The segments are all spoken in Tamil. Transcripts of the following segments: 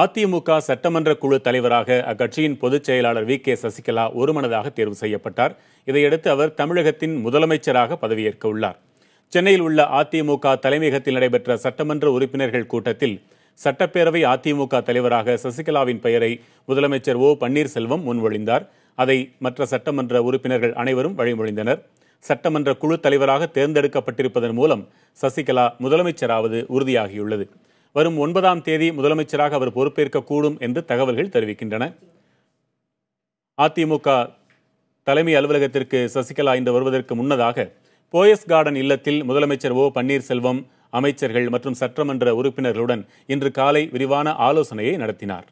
அதிமுக சட்டமன்ற குழு தலைவராக அக்கட்சியின் பொதுச் செயலாளர் வி.கே. சசிகலா ஒருமனதாக தேர்வு செய்யப்பட்டார். இதையடுத்து அவர் தமிழகத்தின் முதலமைச்சராக பதவியேற்க உள்ளார். சென்னையில் உள்ள அதிமுக தலைமையகத்தில் நடைபெற்ற சட்டமன்ற உறுப்பினர்கள் கூட்டத்தில் சட்டப்பேரவை அதிமுக தலைவராக சசிகலாவின் பெயரை முதலமைச்சர் ஓ. பன்னீர்செல்வம் முன்மொழிந்தார். அதை மற்ற சட்டமன்ற உறுப்பினர்கள் அனைவரும் வழிமொழிந்தனர். சட்டமன்ற குழு தலைவராக தேர்ந்தெடுக்கப்பட்டிருப்பதன் மூலம் சசிகலா முதலமைச்சராவது உறுதியாகியுள்ளது. வரும் 9ஆம் தேதி முதலமைச்சராக அவர் பொறுப்பேற்கக்கூடும் என்று தகவல்கள் தெரிவிக்கின்றன. அதிமுக தலைமை அலுவலகத்திற்கு சசிகலா இன்று வருவதற்கு முன்னதாக போயஸ் கார்டன் இல்லத்தில் முதலமைச்சர் ஓ. பன்னீர்செல்வம் அமைச்சர்கள் மற்றும் சட்டமன்ற உறுப்பினர்களுடன் இன்று காலை விரிவான ஆலோசனையை நடத்தினார்.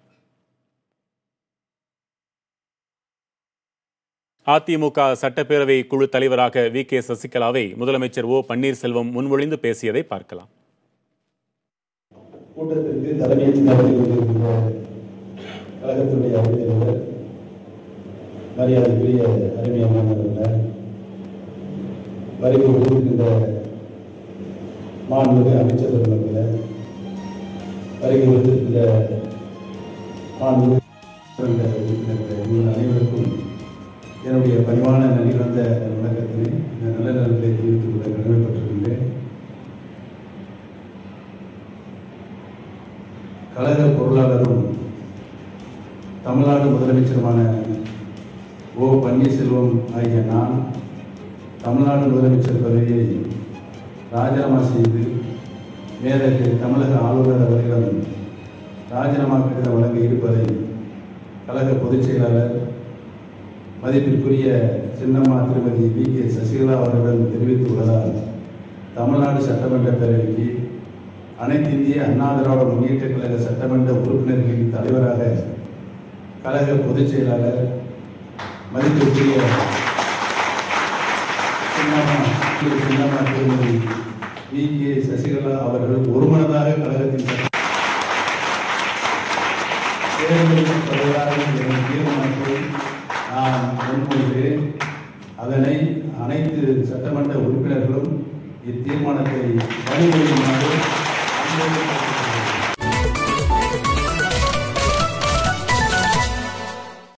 அதிமுக சட்டப்பேரவை குழு தலைவராக வி.கே. சசிகலாவை முதலமைச்சர் ஓ. பன்னீர்செல்வம் முன்மொழிந்து பேசியதை பார்க்கலாம். கூட்டத்திற்கு தலைமையேற்று நடத்தி கொண்டிருக்கின்ற கழகத்தினுடைய அறிவியலர், மரியாதைக்குரிய அருமையானவர்கள், வருகை கொடுக்கின்ற மாண்புமிகு அமைச்சர் பெருமக்களே, வருகை கொடுத்திருக்கின்ற மாண்புமிகு உங்கள் அனைவருக்கும் என்னுடைய பணிவான நன்றி கலந்த வணக்கத்தினை நல்ல நேரத்தை தெரிவித்துக் கொள்ள கடமைப்பட்டிருக்கின்றேன். கழக பொருளாளரும் தமிழ்நாடு முதலமைச்சருமான ஓ. பன்னீர்செல்வம் ஆகிய நான் தமிழ்நாடு முதலமைச்சர் பதவியை ராஜினாமா செய்து மேதகு தமிழக ஆளுநர் அவர்களிடம் ராஜினாமா கடிதம் வழங்க இருப்பதை கழக பொதுச் செயலாளர் மதிப்பிற்குரிய சின்னம்மா திருமதி வி.கே. சசிகலா அவர்களிடம் தெரிவித்துள்ளதால் தமிழ்நாடு சட்டமன்ற பேரவைக்கு அனைத்து இந்திய அண்ணா திராவிட முன்னேற்ற கழக சட்டமன்ற உறுப்பினர்களின் தலைவராக கழக பொதுச் செயலாளர் மதிப்பிற்குரிய சின்னம்மா திருமதி வி.கே. சசிகலா அவர்கள் ஒருமனதாக கழகத்தின் தீர்மானத்தை நான் முன்மொழிகிறேன். அதனை அனைத்து சட்டமன்ற உறுப்பினர்களும் இத்தீர்மானத்தை வழிமொழியுமாறு